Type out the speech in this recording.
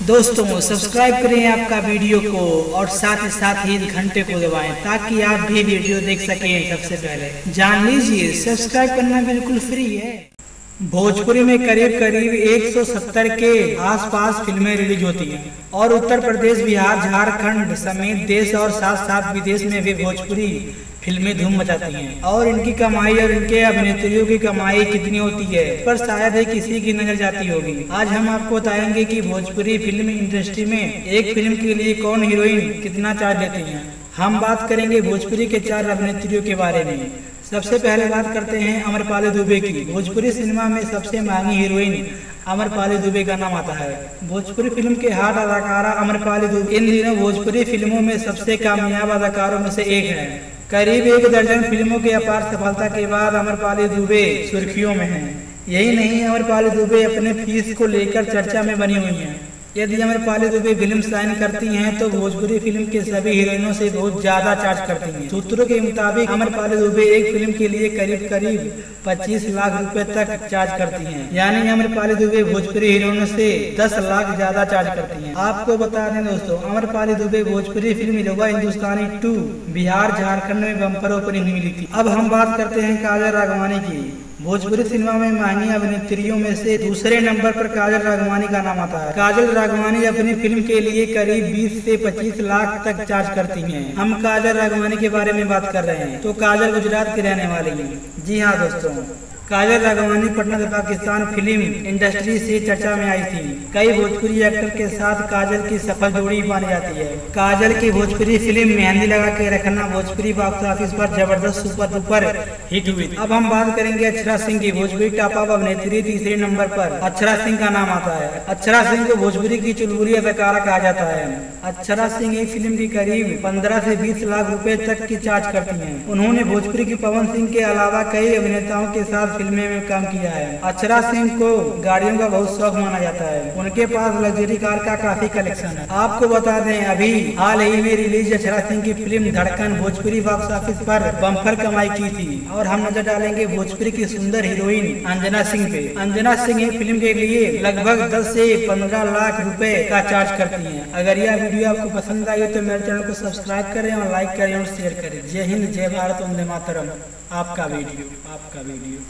दोस्तों सब्सक्राइब करें आपका वीडियो को और साथ ही घंटे को दबाएं ताकि आप भी वीडियो देख सकें सबसे पहले। जान लीजिए सब्सक्राइब करना बिल्कुल फ्री है। भोजपुरी में करीब 170 के आसपास फिल्में रिलीज होती हैं और उत्तर प्रदेश, बिहार, झारखंड समेत देश और साथ विदेश में भी भोजपुरी फिल्में धूम मचाती हैं। और इनकी कमाई और इनके अभिनेत्रियों की कमाई कितनी होती है पर शायद ही किसी की नजर जाती होगी। आज हम आपको बताएंगे कि भोजपुरी फिल्म इंडस्ट्री में एक फिल्म के लिए कौन हीरोइन कितना चार्ज देती हैं। हम बात करेंगे भोजपुरी के 4 अभिनेत्रियों के बारे में। सबसे पहले बात करते हैं अमरपाली दुबे की। भोजपुरी सिनेमा में सबसे महंगी हीरोइन अमरपाली दुबे का नाम आता है। भोजपुरी फिल्म के हार्ड अदाकारा अमरपाली दुबे इन दिनों भोजपुरी फिल्मों में सबसे कामयाब अदाकारों में से एक है। करीब 1 दर्जन फिल्मों की अपार सफलता के बाद अमरपाली दुबे सुर्खियों में हैं। यही नहीं, अमरपाली दुबे अपने फीस को लेकर चर्चा में बनी हुई हैं। यदि अमरपाली दुबे फिल्म साइन करती हैं तो भोजपुरी फिल्म के सभी हीरोइनों से बहुत ज्यादा चार्ज करती हैं। सूत्रों के मुताबिक अमरपाली दुबे एक फिल्म के लिए करीब 25 लाख रुपए तक चार्ज करती हैं। यानी अमरपाली दुबे भोजपुरी हीरोइनों से 10 लाख ज्यादा चार्ज करती हैं। आपको बता दें दोस्तों, अमरपाली दुबे भोजपुरी फिल्म हीरोगा हिंदुस्तानी 2 बिहार झारखंड में बम्पर ओपनिंग मिली थी। अब हम बात करते हैं काजल राघवानी की। भोजपुरी सिनेमा में महंगी अभिनेत्रियों में से दूसरे नंबर पर काजल राघवानी का नाम आता है। काजल राघवानी अपनी फिल्म के लिए करीब 20 से 25 लाख तक चार्ज करती हैं। हम काजल राघवानी के बारे में बात कर रहे हैं तो काजल गुजरात की रहने वाली है। जी हाँ दोस्तों, काजल राघवानी पटना से पाकिस्तान फिल्म इंडस्ट्री से चर्चा में आई थी। कई भोजपुरी एक्टर के साथ काजल की सफल जोड़ी मानी जाती है। काजल की भोजपुरी फिल्म मेहंदी लगा के रखना भोजपुरी बॉक्स ऑफिस पर जबरदस्त सुपर डुपर हिट हुई। अब हम बात करेंगे अक्षरा सिंह की। भोजपुरी टॉप अप अभिनेत्री तीसरे नंबर पर अक्षरा सिंह का नाम आता है। अक्षरा सिंह को भोजपुरी की चुलबुली अदाकारा कहा जाता है। अक्षरा सिंह एक फिल्म की करीब 15 से 20 लाख रुपए तक की चार्ज करती हैं। उन्होंने भोजपुरी की पवन सिंह के अलावा कई अभिनेताओं के साथ फिल्में में काम किया है। अक्षरा सिंह को गाड़ियों का बहुत शौक माना जाता है। उनके पास लग्जरी कार का काफी कलेक्शन है। आपको बता दें, अभी हाल ही में रिलीज अक्षरा सिंह की फिल्म धड़कन भोजपुरी बॉक्स ऑफिस पर बम्पर कमाई की थी। और हम नजर डालेंगे भोजपुरी की सुंदर हीरोइन अंजना सिंह पे। अंजना सिंह एक फिल्म के लिए लगभग 10 से 15 लाख रुपए का चार्ज करती हैं। अगर यह वीडियो आपको पसंद आई तो मेरे चैनल को सब्सक्राइब करें और लाइक करें और शेयर करें। जय हिंद, जय भारत, वंदे मातरम। आपका वीडियो।